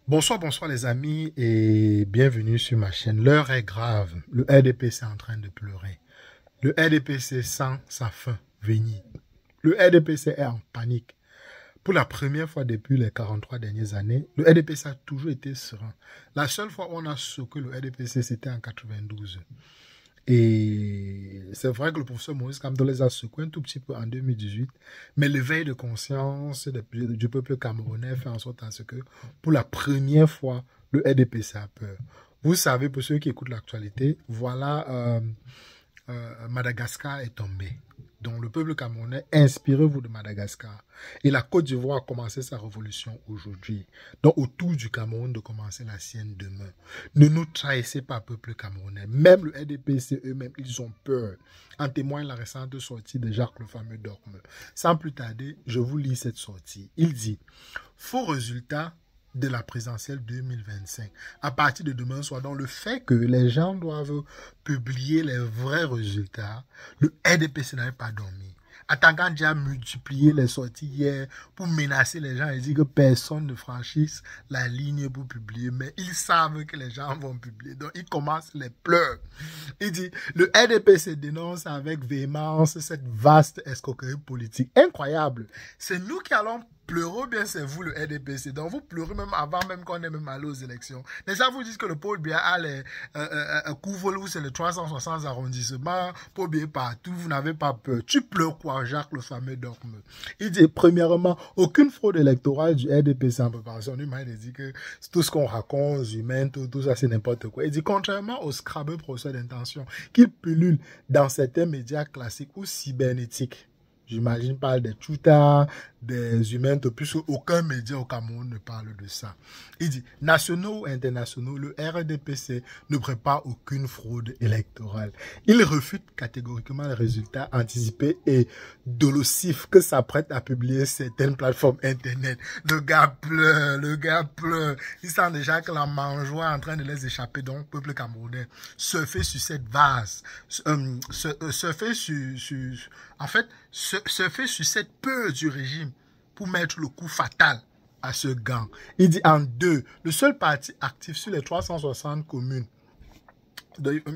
Bonsoir, bonsoir les amis et bienvenue sur ma chaîne. L'heure est grave. Le RDPC est en train de pleurer. Le RDPC sent sa fin venir. Le RDPC est en panique. Pour la première fois depuis les 43 dernières années, le RDPC a toujours été serein. La seule fois où on a secoué le RDPC, c'était en 92. Et c'est vrai que le professeur Maurice Kamto les a secoués un tout petit peu en 2018, mais l'éveil de conscience du peuple camerounais fait en sorte à ce que, pour la première fois, le RDPC a peur. Vous savez, pour ceux qui écoutent l'actualité, voilà, Madagascar est tombé. Donc le peuple camerounais, inspirez-vous de Madagascar. Et la Côte d'Ivoire a commencé sa révolution aujourd'hui. Donc autour du Cameroun de commencer la sienne demain. Ne nous trahissez pas, peuple camerounais. Même le RDPC eux-mêmes, ils ont peur. En témoigne la récente sortie de Jacques le fameux Dorme. Sans plus tarder, je vous lis cette sortie. Il dit, faux résultat de la présidentielle 2025. À partir de demain soir, donc le fait que les gens doivent publier les vrais résultats, le RDPC n'avait pas dormi. Attaquant déjà multiplié les sorties hier pour menacer les gens et dire que personne ne franchisse la ligne pour publier, mais ils savent que les gens vont publier, donc ils commencent les pleurs. Il dit, le RDPC dénonce avec véhémence cette vaste escroquerie politique. Incroyable. C'est nous qui allons pleurer, bien c'est vous le RDPC. Donc vous pleurez même avant même qu'on ait même allé aux élections. Déjà vous dites que le pôle bien a les couvre-le, c'est le 360 arrondissements, pôle bien partout, vous n'avez pas peur. Tu pleures quoi, Jacques le fameux Dorme? Il dit premièrement, aucune fraude électorale du RDPC en préparation. Il m'a dit que tout ce qu'on raconte, humain, tout ça c'est n'importe quoi. Il dit contrairement au scrabble procès d'intention qu'il pullule dans certains médias classiques ou cybernétiques. J'imagine parle des tutas, des humains, puisque aucun média au Cameroun ne parle de ça. Il dit, nationaux ou internationaux, le RDPC ne prépare aucune fraude électorale. Il refute catégoriquement les résultats anticipés et dolossifs que s'apprêtent à publier certaines plateformes Internet. Le gars pleure. Il sent déjà que la mangeoire est en train de les échapper, donc peuple camerounais se fait sur cette vase, se fait sur cette peur du régime pour mettre le coup fatal à ce gang. Il dit en deux, le seul parti actif sur les 360 communes,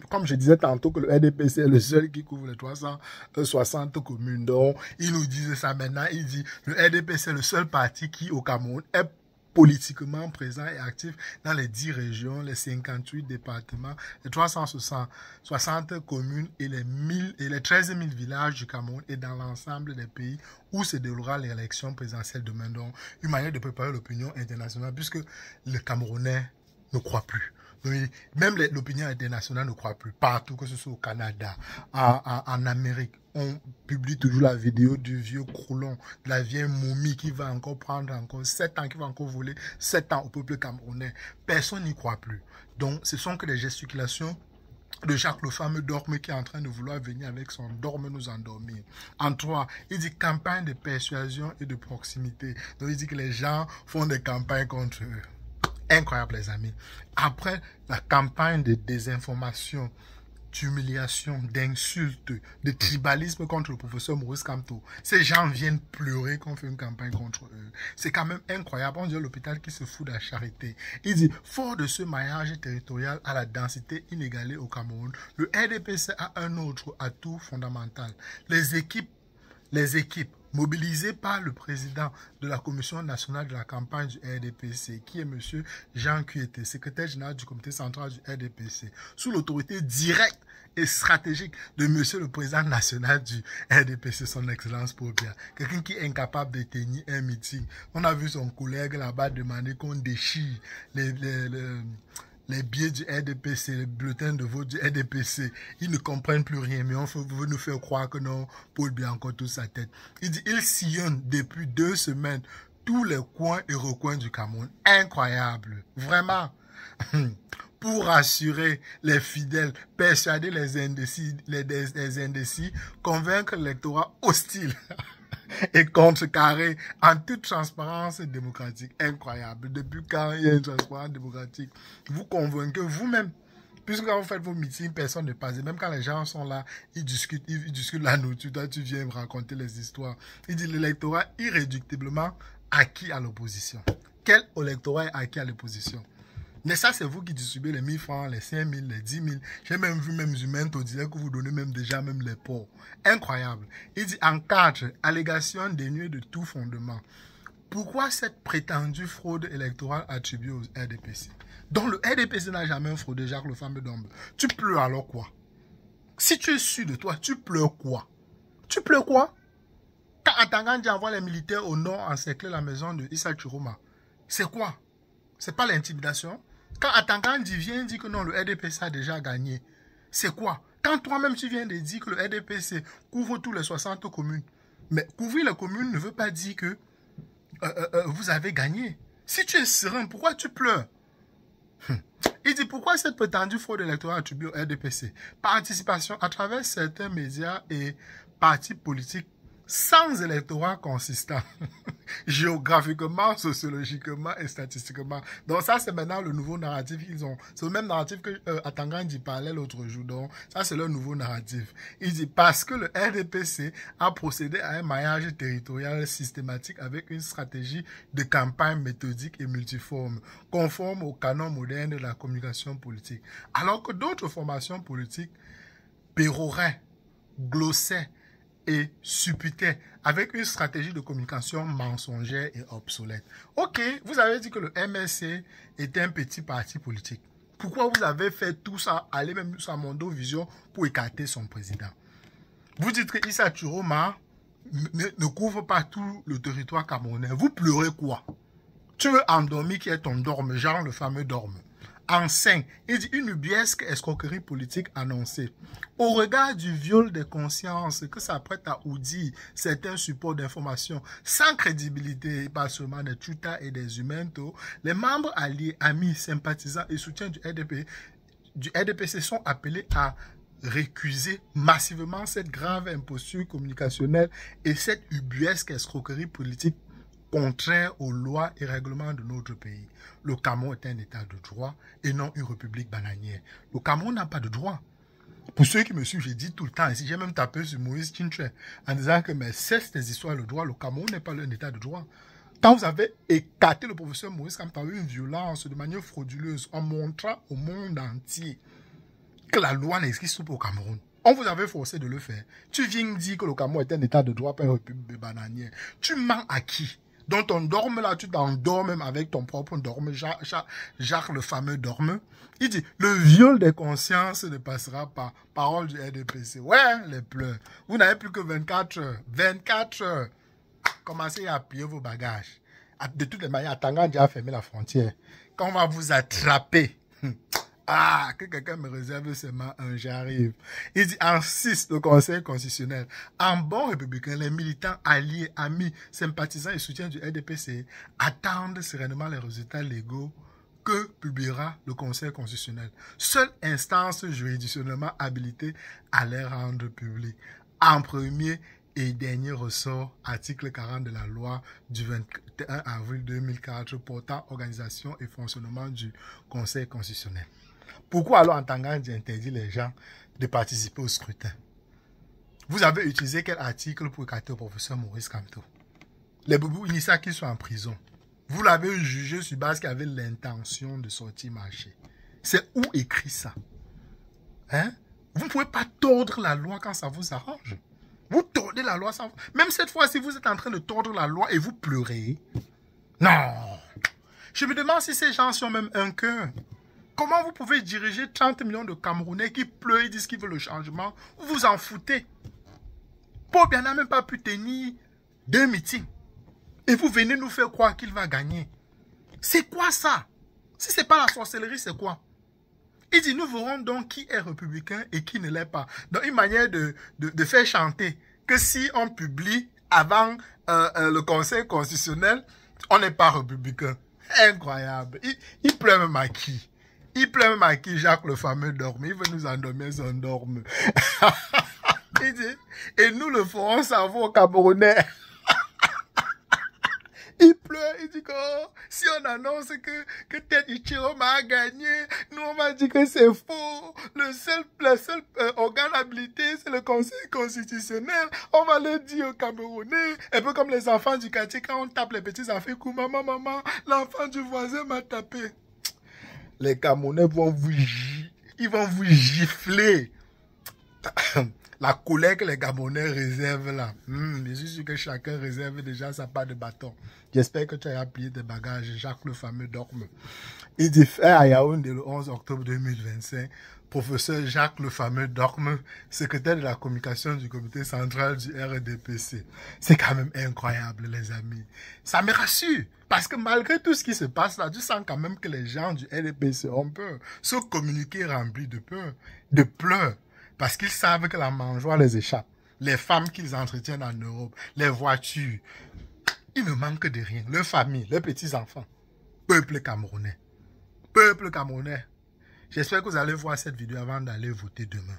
comme je disais tantôt que le RDPC est le seul qui couvre les 360 communes. Donc, il nous disait ça maintenant. Il dit le RDPC est le seul parti qui, au Cameroun, est politiquement présent et actif dans les 10 régions, les 58 départements, les 360 communes et les 13 000 villages du Cameroun et dans l'ensemble des pays où se déroulera l'élection présidentielle demain. Donc, une manière de préparer l'opinion internationale puisque le Camerounais ne croit plus. Donc, même l'opinion internationale ne croit plus. Partout, que ce soit au Canada, en Amérique, on publie toujours la vidéo du vieux croulon, de la vieille momie qui va encore prendre encore 7 ans, qui va encore voler 7 ans au peuple camerounais. Personne n'y croit plus. Donc, ce sont que des gesticulations de Jacques le fameux Dorme qui est en train de vouloir venir avec son Dorme nous endormir. En 3, il dit campagne de persuasion et de proximité. Donc, il dit que les gens font des campagnes contre eux. Incroyable les amis. Après la campagne de désinformation, d'humiliation, d'insultes, de tribalisme contre le professeur Maurice Kamto, ces gens viennent pleurer qu'on fait une campagne contre eux. C'est quand même incroyable. On dirait l'hôpital qui se fout de la charité. Il dit, fort de ce maillage territorial à la densité inégalée au Cameroun, le RDPC a un autre atout fondamental. Les équipes mobilisé par le président de la Commission nationale de la campagne du RDPC, qui est M. Jean Kuete, secrétaire général du comité central du RDPC, sous l'autorité directe et stratégique de M. le président national du RDPC, son excellence Pobia. Quelqu'un qui est incapable de tenir un meeting. On a vu son collègue là-bas demander qu'on déchire les billets du RDPC, les bulletins de vote du RDPC, ils ne comprennent plus rien, mais on veut nous faire croire que non, Paul Biya encore toute sa tête. Il dit, il sillonne depuis 2 semaines tous les coins et recoins du Cameroun. Incroyable, vraiment. Pour rassurer les fidèles, persuader les indécis, convaincre l'électorat hostile et contrecarrer en toute transparence démocratique. Incroyable. Depuis quand il y a une transparence démocratique, vous convainquez vous-même. Puisque quand vous faites vos meetings, personne ne passe. Et même quand les gens sont là, ils discutent la nourriture. Toi, tu viens me raconter les histoires. Il dit l'électorat irréductiblement acquis à l'opposition. Quel électorat est acquis à l'opposition? Mais ça, c'est vous qui distribuez les 1000 francs, les 5000, les 10 000. J'ai même vu même humains au disait que vous donnez même déjà même les ports. Incroyable. Il dit en 4, allégation dénuée de tout fondement. Pourquoi cette prétendue fraude électorale attribuée au RDPC? Donc le RDPC n'a jamais fraudé Jacques le fameux d'Ombre. Tu pleures alors quoi? Si tu es sûr de toi, tu pleures quoi? Tu pleures quoi? Quand Atangandi envoie les militaires au nord encercler la maison de Issa Chiroma, c'est quoi? C'est pas l'intimidation? Quand Atangandi vient dire que non, le RDPC a déjà gagné, c'est quoi? Quand toi-même tu viens de dire que le RDPC couvre tous les 60 communes, mais couvrir les communes ne veut pas dire que vous avez gagné. Si tu es serein, pourquoi tu pleures? Il dit pourquoi cette prétendue fraude électorale attribuée au RDPC? Par anticipation, à travers certains médias et partis politiques sans électorat consistant, géographiquement, sociologiquement et statistiquement. Donc ça, c'est maintenant le nouveau narratif qu'ils ont. C'est le même narratif que Atangandi parlait l'autre jour. Donc ça, c'est leur nouveau narratif. Il dit parce que le RDPC a procédé à un maillage territorial systématique avec une stratégie de campagne méthodique et multiforme, conforme au canon moderne de la communication politique. Alors que d'autres formations politiques péroraient, glossaient, et supputait avec une stratégie de communication mensongère et obsolète. Ok, vous avez dit que le MSC était un petit parti politique. Pourquoi vous avez fait tout ça, aller même sur Mondo Vision pour écarter son président? Vous dites que Issa Chiroma ne couvre pas tout le territoire camerounais. Vous pleurez quoi? Tu veux endormir qui est ton dorme, genre le fameux dorme. En 5, il dit une ubuesque escroquerie politique annoncée. Au regard du viol des consciences que s'apprête à oudir certains supports d'information sans crédibilité, pas seulement des tutas et des humains, les membres alliés, amis, sympathisants et soutiens du RDPC sont appelés à récuser massivement cette grave imposture communicationnelle et cette ubuesque escroquerie politique contraire aux lois et règlements de notre pays. Le Cameroun est un état de droit et non une république bananière. Le Cameroun n'a pas de droit. Pour ceux qui me suivent, j'ai dit tout le temps, ici j'ai même tapé sur Maurice Chinche en disant que mais cesse tes histoires de droit, le Cameroun n'est pas un état de droit. Quand vous avez écarté le professeur Maurice comme par une violence de manière frauduleuse en montrant au monde entier que la loi n'existe pas au Cameroun, on vous avait forcé de le faire. Tu viens dire que le Cameroun est un état de droit, pas une république bananière. Tu mens à qui? Dans ton dorme là, tu t'endors même avec ton propre dorme, Jacques le fameux dorme. Il dit, le viol des consciences ne passera pas. Parole du RDPC. Ouais, les pleurs. Vous n'avez plus que 24 heures. 24 heures. Commencez à plier vos bagages. De toutes les manières, Atangandi a fermé la frontière. Quand on va vous attraper, que quelqu'un me réserve seulement un, j'arrive. Il dit en 6, le Conseil constitutionnel. En bon républicain, les militants, alliés, amis, sympathisants et soutiens du RDPC attendent sereinement les résultats légaux que publiera le Conseil constitutionnel. Seule instance juridictionnellement habilitée à les rendre publics. En premier et dernier ressort, article 40 de la loi du 21 avril 2004 portant organisation et fonctionnement du Conseil constitutionnel. Pourquoi alors Atangandi interdit les gens de participer au scrutin? Vous avez utilisé quel article pour écarter le professeur Maurice Kamto? Les boubous Inissa qui sont en prison. Vous l'avez jugé sur base qu'il avait l'intention de sortir marcher. C'est où écrit ça? Hein? Vous ne pouvez pas tordre la loi quand ça vous arrange. Vous tordez la loi sans... Même cette fois-ci, vous êtes en train de tordre la loi et vous pleurez. Non. Je me demande si ces gens ont même un cœur. Comment vous pouvez diriger 30 millions de Camerounais qui pleurent et disent qu'ils veulent le changement? Vous vous en foutez. Paul Biya n'a même pas pu tenir 2 meetings. Et vous venez nous faire croire qu'il va gagner. C'est quoi ça? Si ce n'est pas la sorcellerie, c'est quoi? Il dit, nous verrons donc qui est républicain et qui ne l'est pas. Donc, une manière de faire chanter que si on publie avant le Conseil constitutionnel, on n'est pas républicain. Incroyable. Il pleure même à qui? Il pleure même à qui? Jacques le fameux dorme. Il veut nous endormir son dorme. Il dit, et nous le ferons savoir aux Camerounais. Il pleure, il dit que oh, si on annonce que Ted Ichiroma a gagné, nous on va dire que c'est faux. Le seul organe habilité, c'est le Conseil constitutionnel. On va le dire aux Camerounais. Un peu comme les enfants du quartier, quand on tape les petits enfants, maman, l'enfant du voisin m'a tapé. Les Camerounais ils vont vous gifler. La colère que les Gabonais réservent là. Je suis sûr que chacun réserve déjà sa part de bâton. J'espère que tu as plié tes bagages. Jacques le fameux dorme. Il dit fait à Yaoundé le 11 octobre 2025. Professeur Jacques le fameux dorme, secrétaire de la communication du comité central du RDPC. C'est quand même incroyable les amis. Ça me rassure. Parce que malgré tout ce qui se passe là, tu sens quand même que les gens du RDPC ont peur. Ce communiqué rempli de peur, de pleurs. Parce qu'ils savent que la mangeoire les échappe. Les femmes qu'ils entretiennent en Europe, les voitures. Il ne manque de rien. Leurs familles, leurs petits-enfants. Peuple camerounais. Peuple camerounais. J'espère que vous allez voir cette vidéo avant d'aller voter demain.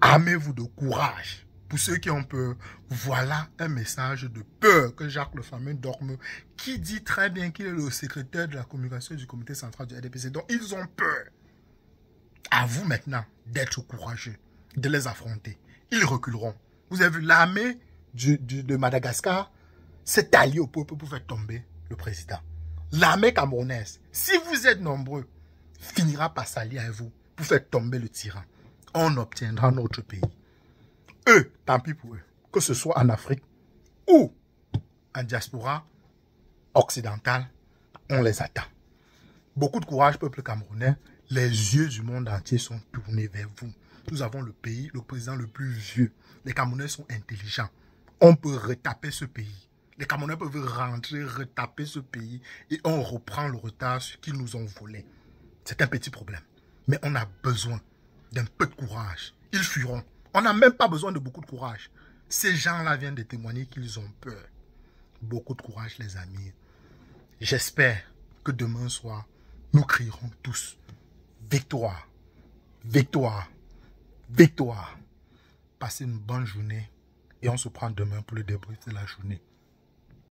Armez-vous de courage. Pour ceux qui ont peur, voilà un message de peur que Jacques le fameux dorme, qui dit très bien qu'il est le secrétaire de la communication du comité central du RDPC. Donc ils ont peur. À vous maintenant d'être courageux, de les affronter. Ils reculeront. Vous avez vu, l'armée de Madagascar s'est alliée au peuple pour faire tomber le président. L'armée camerounaise, si vous êtes nombreux, finira par s'allier avec vous pour faire tomber le tyran. On obtiendra notre pays. Eux, tant pis pour eux, que ce soit en Afrique ou en diaspora occidentale, on les attend. Beaucoup de courage, peuple camerounais. Les yeux du monde entier sont tournés vers vous. Nous avons le pays, le président le plus vieux. Les Camerounais sont intelligents. On peut retaper ce pays. Les Camerounais peuvent rentrer, retaper ce pays et on reprend le retard qu'ils nous ont volé. C'est un petit problème. Mais on a besoin d'un peu de courage. Ils fuiront. On n'a même pas besoin de beaucoup de courage. Ces gens-là viennent de témoigner qu'ils ont peur. Beaucoup de courage, les amis. J'espère que demain soir, nous crierons tous victoire, victoire, victoire. Passez une bonne journée et on se prend demain pour le débrief de la journée.